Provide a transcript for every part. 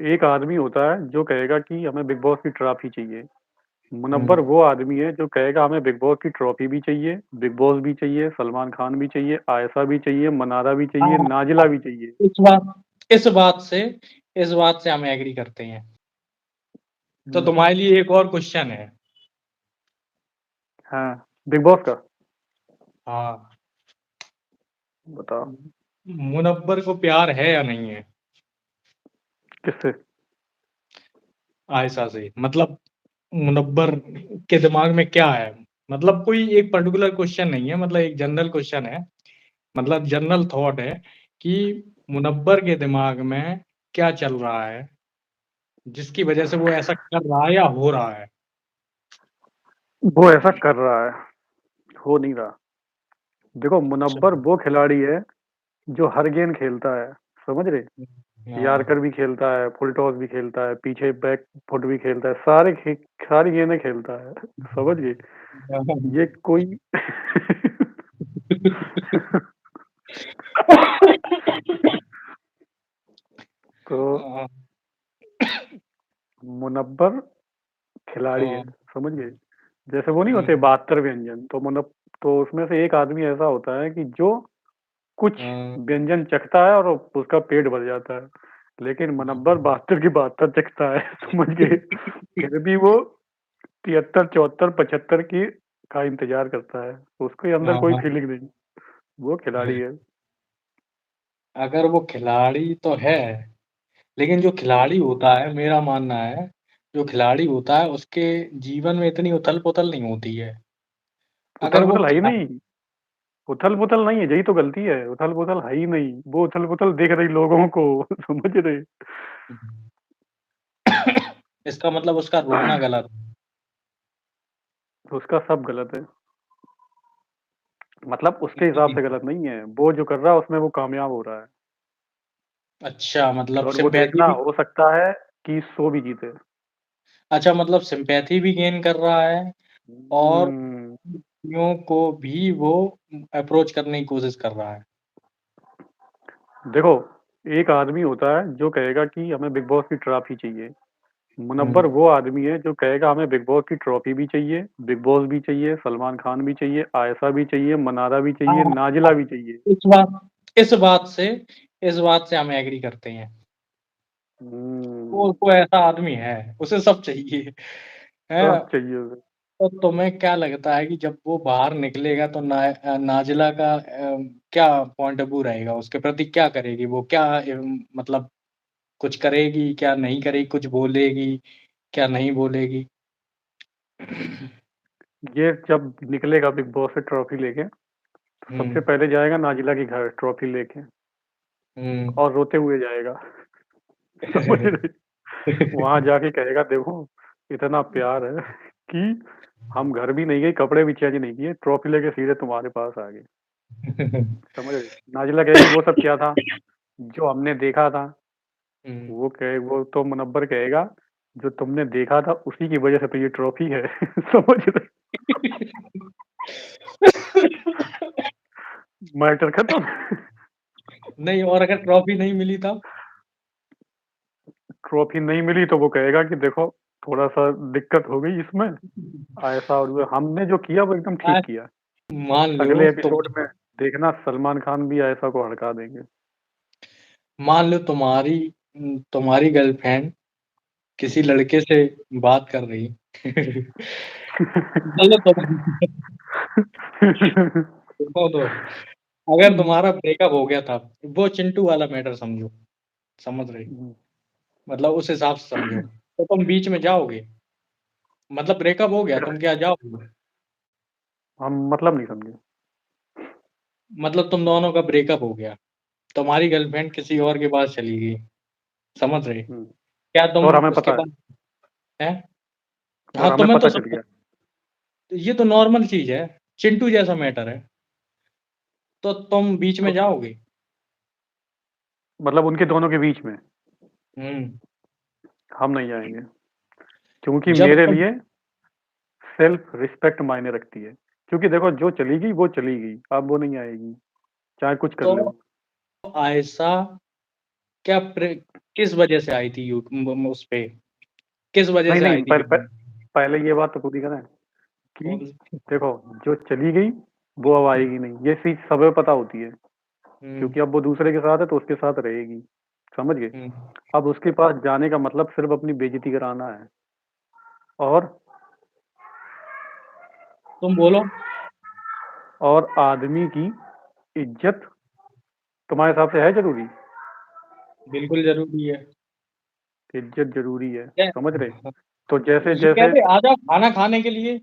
एक आदमी होता है जो कहेगा कि हमें बिग बॉस की ट्रॉफी चाहिए। मुनव्वर हम्म। वो आदमी है जो कहेगा हमें बिग बॉस की ट्रॉफी भी चाहिए, बिग बॉस भी चाहिए, सलमान खान भी चाहिए, आयशा भी चाहिए, मनारा भी चाहिए, हाँ, नाजिला भी चाहिए। इस बात इस बात से इस बात से हम एग्री करते हैं। तो हम्म, तुम्हारे लिए एक और क्वेश्चन है। हाँ, बिग बॉस का हाँ, बताओ। मुनव्वर को प्यार है या नहीं है किससे? आयशा से? मतलब मुनव्वर के दिमाग में क्या है? मतलब कोई एक पर्टिकुलर क्वेश्चन नहीं है, मतलब एक जनरल क्वेश्चन है, मतलब जनरल थॉट है कि मुनव्वर के दिमाग में क्या चल रहा है जिसकी वजह से वो ऐसा कर रहा है या हो रहा है। वो ऐसा कर रहा है, हो नहीं रहा। देखो, मुनव्वर वो खिलाड़ी है जो हर गेम खेलता है, समझ रहे? हाँ। यार्कर भी खेलता है, फुल टॉस भी खेलता है, पीछे बैक फुट भी खेलता है, सारी गेंदें खेलता है। समझ गए? ये कोई तो हाँ, मुनव्वर खिलाड़ी है, हाँ, समझ गए? जैसे वो नहीं होते हम्म, 72 व्यंजन, तो उसमें से एक आदमी ऐसा होता है कि जो कुछ हाँ, व्यंजन चखता है और उसका पेट भर जाता है। लेकिन मुनव्वर 72 की 72 चखता है। समझ गए? फिर भी वो 73, 74, 75 की का इंतजार करता है। उसके अंदर कोई हाँ। फीलिंग नहीं। वो खिलाड़ी है। अगर वो खिलाड़ी तो है, लेकिन जो खिलाड़ी होता है, मेरा मानना है, जो खिलाड़ी होता है उसके जीवन में इतनी उथल-पुथल नहीं होती है। अगर उथल वो पुथल है ही खिला नहीं। उथल पुथल नहीं है, यही तो गलती है। उथल पुथल है ही नहीं, वो उथल पुथल देख रही लोगों को। समझ रहे? इसका मतलब उसका रोना गलत है। उसका सब गलत है। मतलब उसके हिसाब से गलत नहीं है, वो जो कर रहा है उसमें वो कामयाब हो रहा है। अच्छा, मतलब और वो सिम्पैथी देखना भी। हो सकता है कि शो भी जीते। अच्छा, मतलब सिम्पैथी भी गेन कर रहा है और हम्म, व्यक्तियों को भी वो अप्रोच करने की कोशिश कर रहा है। देखो, एक आदमी होता है जो कहेगा कि हमें बिग बॉस की ट्रॉफी चाहिए। मुनव्वर हुँ। वो आदमी है जो कहेगा हमें बिग बॉस की ट्रॉफी भी चाहिए, बिग बॉस भी चाहिए, सलमान खान भी चाहिए, आयशा भी चाहिए, मनारा भी चाहिए, हाँ, नाजिला भी चाहिए। इस बात इस बात से इस बात से हम एग्री करते हैं। हम्म, वो ऐसा आदमी है, उसे सब चाहिए। सब हैं? चाहिए उसे। तो तुम्हें क्या लगता है कि जब वो बाहर निकलेगा तो नाज़िला का क्या पॉइंट ऑफ व्यू रहेगा? उसके प्रति क्या करेगी वो? क्या मतलब कुछ करेगी, क्या नहीं करेगी, कुछ बोलेगी, क्या नहीं बोलेगी? ये जब निकलेगा बिग बॉस से ट्रॉफी लेके, तो सबसे हुँ, पहले जाएगा नाजिला के घर ट्रॉफी लेके, हुँ। और रोते हुए जाएगा। समझ रहे? वहां जाके कहेगा देखो, इतना प्यार है कि हम घर भी नहीं गए, कपड़े भी चेंज नहीं किए, ट्रॉफी लेके सीधे तुम्हारे पास आ गए। समझ रहे? नाजिला कहेगी वो सब क्या था जो हमने देखा था। हुँ। वो तो मुनव्वर कहेगा जो तुमने देखा था उसी की वजह से तो ये ट्रॉफी है। समझ रहे? मैटर खत्म। नहीं, और अगर ट्रॉफी नहीं मिली तब? ट्रॉफी नहीं मिली तो वो कहेगा कि देखो, थोड़ा सा दिक्कत हो गई इसमें, ऐसा, और वो हमने जो किया वो एकदम ठीक आज किया। मान लो अगले तुम एपिसोड में देखना, सलमान खान भी ऐसा को हड़का देंगे। मान लो तुम्हारी गर्लफ्रेंड किसी लड़के से बात कर रही। चलो सुनो तो, अगर तुम्हारा ब्रेकअप हो गया था, वो चिंटू वाला मैटर समझो, समझ रहे? मतलब उस हिसाब से समझो, तो तुम बीच में जाओगे? मतलब ब्रेकअप हो गया, तुम क्या जाओगे? हम मतलब नहीं समझे। मतलब तुम दोनों का ब्रेकअप हो गया, तुम्हारी गर्लफ्रेंड किसी और के पास चली गई, समझ रहे? क्या तुम और हमें उसके पता है। पास हैं? और हाँ, हमें तुम्हें तो पता चल सब गया। ये तो नॉर्मल चीज़ है, चिंटू जैसा मैटर है, तो तुम बीच में तो जाओगे? मतलब उनके दोनों के बीच में हुँ। हम नहीं आएंगे, क्योंकि जब मेरे तुम लिए सेल्फ रिस्पेक्ट मायने रखती है। क्योंकि देखो, जो चली गई वो चली गई, अब वो नहीं आएगी, चाहे कुछ कर तो लो। आयशा क्या किस वजह से आई थी उस पे, किस वजह नहीं से नहीं आई थी पहले ये बात तो पूरी करें कि कौन सी? देखो, जो चली गई वो अब आएगी नहीं, ये चीज सबे पता होती है, हम्म, क्योंकि अब वो दूसरे के साथ है तो उसके साथ रहेगी। समझ गए? हम्म, अब उसके पास जाने का मतलब सिर्फ अपनी बेइज्जती कराना है। और तुम बोलो। आदमी की इज्जत तुम्हारे हिसाब से है जरूरी? बिल्कुल जरूरी है। इज्जत जरूरी है, क्या- समझ रहे? तो जैसे ये जैसे कहते आ जाओ खाना खाने के लिए।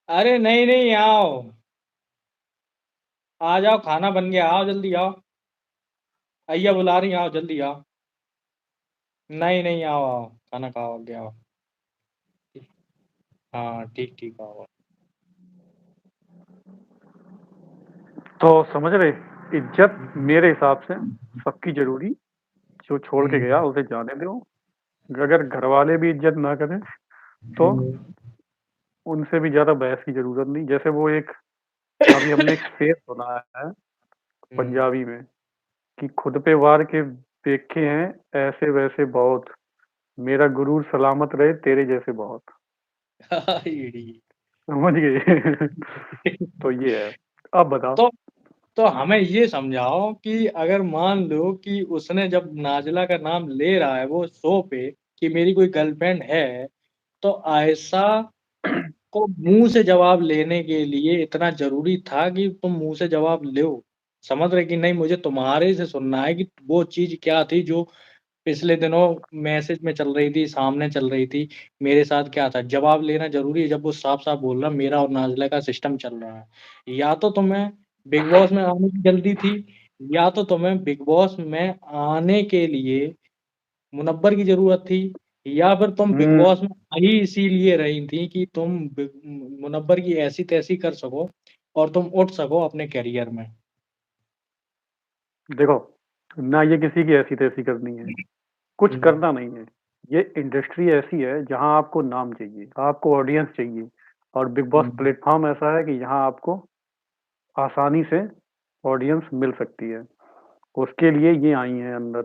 अरे नहीं नहीं आओ, आ जाओ खाना बन गया, आओ जल्दी आओ, अय्या बुला रही, आओ जल्दी आओ। नहीं नहीं आओ आओ, खाना खाओ आगे आओ। हाँ ठीक ठीक आओ। तो समझ रहे, इज्जत मेरे हिसाब से सबकी जरूरी। जो छोड़ के गया हम्म, उसे जाने दो। अगर घर वाले भी इज्जत ना करें तो हम्म, उनसे भी ज्यादा बहस की जरूरत नहीं। जैसे वो एक, अभी हमने एक शेर सुना है हम्म। पंजाबी में कि खुद पे वार के देखे हैं ऐसे वैसे बहुत, मेरा गुरूर सलामत रहे तेरे जैसे बहुत। इडी। समझ गए? तो ये है। अब बताओ। तो तो हमें ये समझाओ कि अगर मान लो कि उसने जब नाजिला का नाम ले रहा है वो शो पे कि मेरी कोई गर्लफ्रेंड है, तो आयशा को मुंह से जवाब लेने के लिए इतना जरूरी था कि तुम मुंह से जवाब लो? समझ रहे कि नहीं, मुझे तुम्हारे से सुनना है कि वो चीज क्या थी जो पिछले दिनों मैसेज में चल रही थी, सामने चल रही थी, मेरे साथ क्या था? जवाब लेना जरूरी है जब वो साफ साफ बोल रहा मेरा और नाजिला का सिस्टम चल रहा है। या तो तुम्हें बिग बॉस में आने की जल्दी थी, या तो तुम्हें बिग बॉस में आने के लिए मुनव्वर की जरूरत थी, या फिर तुम बिग हम्म। बॉस में आई इसीलिए रही थी कि तुम मुनव्वर की ऐसी तैसी कर सको और तुम उठ सको अपने करियर में। देखो, ना ये किसी की ऐसी तैसी करनी है, कुछ हम्म, करना नहीं है। ये इंडस्ट्री ऐसी है जहां आपको नाम चाहिए, आपको ऑडियंस चाहिए। और बिग बॉस हम्म, प्लेटफॉर्म ऐसा है कि यहाँ आपको आसानी से ऑडियंस मिल सकती है। उसके लिए ये आई हैं अंदर।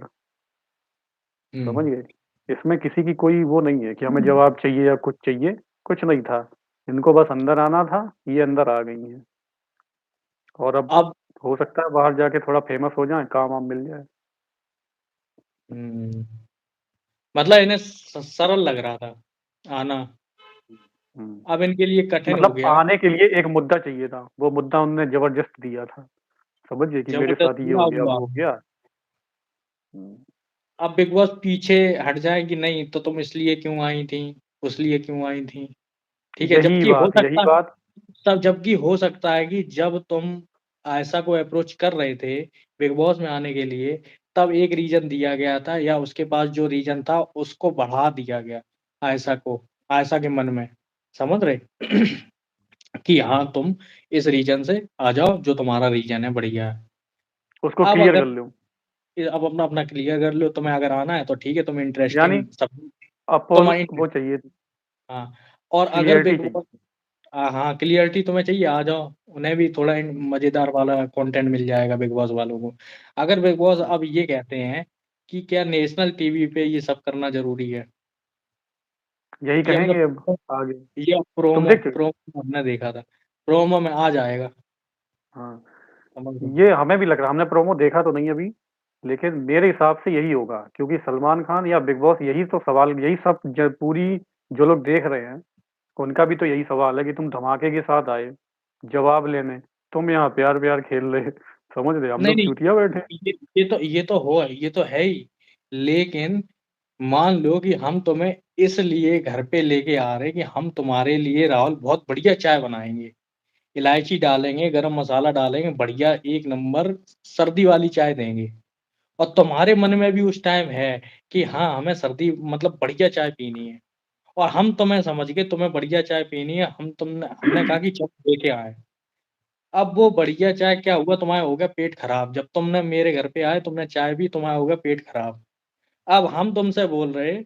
समझ हम्म। गए? इसमें किसी की कोई वो नहीं है कि हमें जवाब चाहिए या कुछ चाहिए। कुछ नहीं था, इनको बस अंदर आना था। ये अंदर आ गई हैं। और अब अब हो सकता है बाहर जाके थोड़ा फेमस हो जाए, काम वाम मिल जाए। हम्म, मतलब इन्हें सरल लग रहा था आना, अब इनके लिए कठिन हो मतलब गया। आने के लिए एक मुद्दा चाहिए था, वो मुद्दा उन्होंने जबरदस्त दिया था। समझ गए कि मेरे साथ ये जबरदस्ती हो अब गया वो हुआ। हो गया। हम्म। अब बिग बॉस पीछे हट जाए कि नहीं तो तुम इसलिए क्यों आई थी, उस लिए क्यों आई थी। ठीक है, यही बात, यही बात। जबकि हो सकता है कि जब तुम आयशा को अप्रोच कर रहे थे बिग बॉस में आने के लिए, तब एक रीजन दिया गया था या उसके पास जो रीजन था उसको बढ़ा दिया गया आयशा को, आयशा के मन में। समझ रहे कि हाँ तुम इस रीजन से आ जाओ, जो तुम्हारा रीजन है बढ़िया है। उसको अब क्लियर अगर कर लूं। अब अपना अपना क्लियर कर लो, तुम्हें अगर आना है तो ठीक है, तुम यानी इंटरेस्टिंग सब अपोल तुम वो चाहिए थी, हाँ। और अगर क्लियरिटी बिग चाहिए। बॉस हाँ क्लियरिटी तुम्हें चाहिए, आ जाओ, उन्हें भी थोड़ा मजेदार वाला कंटेंट मिल जाएगा बिग बॉस वालों को। अगर बिग बॉस अब ये कहते हैं कि क्या नेशनल टीवी पे ये सब करना जरूरी है, यही ये कहेंगे अब हमने आगे। ये तुम प्रोमो देख चुके? प्रोमो हमने देखा था, प्रोमो में आ जाएगा। हाँ, समझ लो। ये हमें भी लग रहा, हमने प्रोमो देखा तो नहीं अभी, लेकिन मेरे हिसाब से यही होगा, क्योंकि सलमान खान या बिग बॉस, यही तो सवाल, यही सब पूरी जो लोग देख रहे हैं उनका भी तो यही सवाल है कि तुम धमाके के साथ आए जवाब लेने, तुम यहाँ प्यार प्यार खेल रहे। समझ रहे, हम नहीं लोग नहीं, चूतिया बैठे। ये तो है ही, लेकिन मान लो कि हम तुम्हें इसलिए घर पे लेके आ रहे हैं कि हम तुम्हारे लिए राहुल बहुत बढ़िया चाय बनाएंगे, इलायची डालेंगे, गरम मसाला डालेंगे, बढ़िया एक नंबर सर्दी वाली चाय देंगे। और तुम्हारे मन में भी उस टाइम है कि हाँ हमें सर्दी मतलब बढ़िया चाय पीनी है, और हम तुम्हें समझ के तुम्हें बढ़िया चाय पीनी है, हमने कहा कि चलो लेके आए। अब वो बढ़िया चाय क्या हुआ, तुम्हारा हो गया पेट खराब, जब तुमने मेरे घर पे आए तुमने चाय पी, तुम्हारा हो गया पेट खराब। अब हम तुमसे बोल रहे,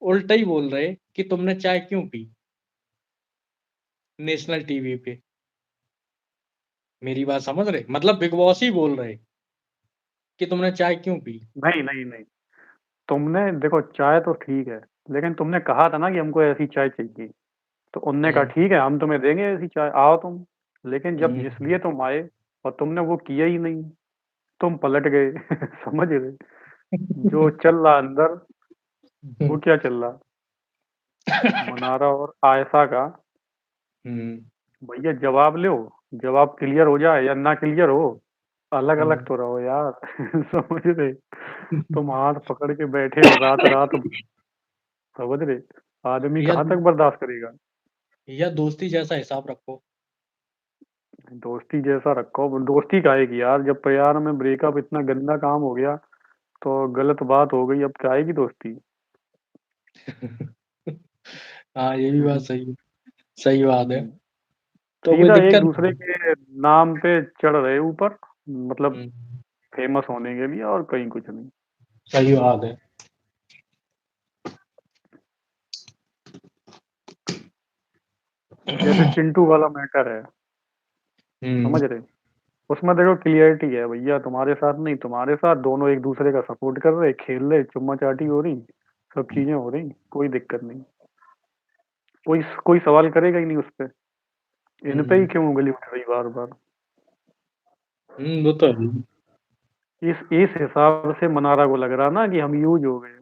उल्टा ही बोल रहे कि तुमने चाय क्यों पी नेशनल टीवी पे। मेरी बात समझ रहे? मतलब बिग बॉस ही बोल रहे कि तुमने चाय क्यों पी? नहीं, नहीं, नहीं। तुमने देखो चाय तो ठीक है, लेकिन तुमने कहा था ना कि हमको ऐसी चाय चाहिए। तो उनने कहा हुँ, ठीक है हम तुम्हें देंगे ऐसी चाय, आओ तुम। लेकिन जब हुँ, जिस लिए तुम आए और तुमने वो किया ही नहीं, तुम पलट गए। समझ रहे? जो चल रहा अंदर, वो क्या चल रहा? मनारा और आयशा का, हुँ, भैया जवाब लो, जवाब क्लियर हो जाए या ना क्लियर हो, अलग-अलग हुँ। तो रहो यार। समझ रहे? तुम हाथ पकड़ के बैठे हो रात-रात, समझ रहे? आदमी या कहाँ तक बर्दाश्त करेगा? या दोस्ती जैसा हिसाब रखो। दोस्ती जैसा रखो, दोस्ती काहे की यार, जब प्यार में ब्रेकअप इतना गंदा काम हो गया, तो गलत बात हो गई, अब काहे की दोस्ती? हाँ, ये भी बात हुँ, सही है। सही बात है। हुँ। तो कोई सीधा एक दिक्कत दूसरे नहीं। के नाम पे चढ़ रहे ऊपर, मतलब हुँ, फेमस होने के लिए, और कहीं कुछ नहीं। सही बात है। जैसे चिंटू वाला मैटर है, हुँ, समझ रहे? उसमें देखो क्लियरिटी है भैया, तुम्हारे साथ नहीं, तुम्हारे साथ दोनों एक दूसरे का सपोर्ट कर रहे, खेल रहे, चुम्मा चाटी हो रही, सब चीजें हो रही, कोई दिक्कत नहीं। कोई कोई सवाल करेगा ही नहीं उस पे। इन पे ही हुँ, क्यों उंगली उठ रही बार बार? वो तो है ही। इस हिसाब से मनारा को लग रहा ना कि हम यूज हो गए।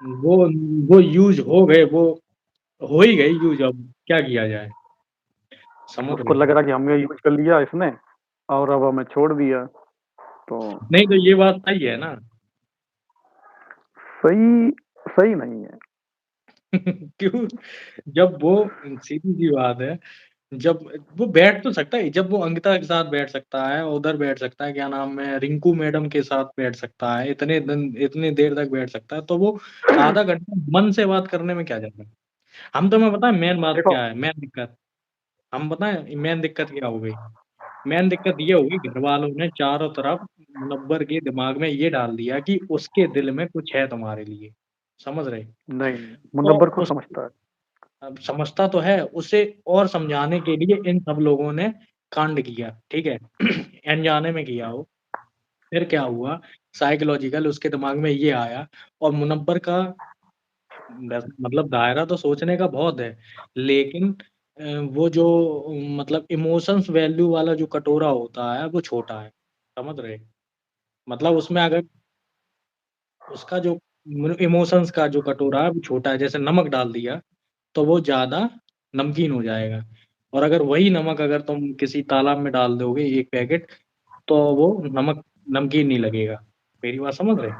वो वो यूज़ हो गए, वो हो ही गए यूज़, अब क्या किया जाए? समझ उसको रहे लग हो? रहा कि हमने यूज कर लिया इसने, और अब हमें छोड़ दिया। तो नहीं तो ये बात सही है ना? सही, सही नहीं है। क्यों? जब वो सीधी-सी बात है, जब वो बैठ तो सकता है, जब वो अंकिता के साथ बैठ सकता है, उधर बैठ सकता है, क्या नाम है, रिंकू मैडम के साथ बैठ सकता है, इतनी देर तक बैठ सकता है, तो वो आधा घंटा मन से बात करने में क्या जाता है? हम तुम्हें पता है मेन बात देखो, क्या है, मेन दिक्कत? हम बताएँ मेन दिक्कत क्या हो गई? मेन दिक्कत ये हो गई घरवालों ने चारों तरफ मुनव्वर के दिमाग में ये डाल दिया कि उसके दिल में कुछ है तुम्हारे लिए, समझ रहे? नहीं, तो मुनव्वर को उस समझता है। अब समझता तो है, उसे और समझाने के लिए इन सब लोगों ने कांड किया, ठीक है? अनजाने में किया हो, फिर क्या हुआ, साइकोलॉजिकल उसके दिमाग में ये आया और मुनव्वर का मतलब दायरा तो सोचने का बहुत है, लेकिन वो जो मतलब इमोशंस वैल्यू वाला जो कटोरा होता है, वो छोटा है, समझ रहे? मतलब उसमें अगर उसका जो इमोशंस का जो कटोरा है, वो छोटा है, जैसे नमक डाल दिया, तो वो ज़्यादा नमकीन हो जाएगा और अगर वही नमक अगर तुम किसी तालाब में डाल दोगे 1 पैकेट, तो वो नमक नमकीन नहीं लगेगा। मेरी बात समझ रहे?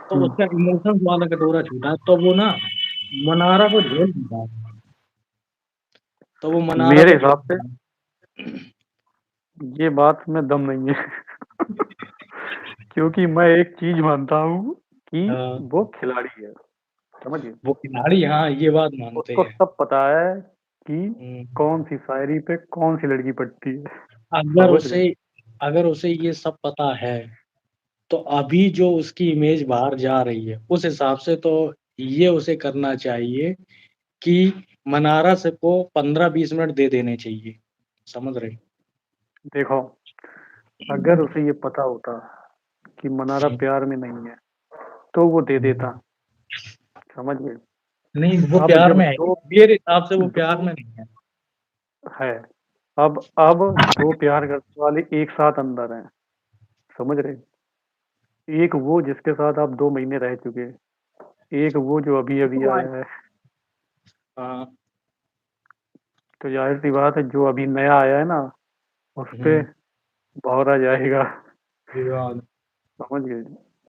तो हुँ। उसका इमोशंस वाला कटोरा छोटा है, तो वो ना मनारा को झेल नहीं पाया। तो वो मनारा मेरे को झेल हिसाब नहीं से पाया। ये बात में दम नहीं है। क्योंकि मैं एक चीज़ मानता हूँ कि हाँ, वो खिलाड़ी है, समझिए? वो खिलाड़ी हाँ, ये बात मानते उसको हैं। सब पता है कि हुँ, कौन-सी शायरी पे कौन-सी लड़की पड़ती है, अगर समझ रहे? उसे अगर उसे ये सब पता है, तो अभी जो उसकी इमेज बाहर जा रही है, उस हिसाब से तो ये उसे करना चाहिए कि मनारा से को 15-20 मिनट दे देने चाहिए, समझ रहे? देखो, अगर उसे ये पता होता कि मनारा हुँ, प्यार में नहीं है, तो वो दे हुँ। देता, समझ गए? नहीं, वो अब प्यार जब में है ही 2 मेरे हिसाब से वो प्यार 2 में नहीं है। है, अब 2 प्यार करने वाले एक साथ अंदर हैं, समझ रहे? एक वो जिसके साथ आप 2 महीने रह चुके, एक वो जो वो अभी-अभी तो आया है। हाँ, तो ज़ाहिर-सी बात है जो अभी नया आया है ना, उसपे हुँ, भँवरा जाएगा, विवाद। समझ गए?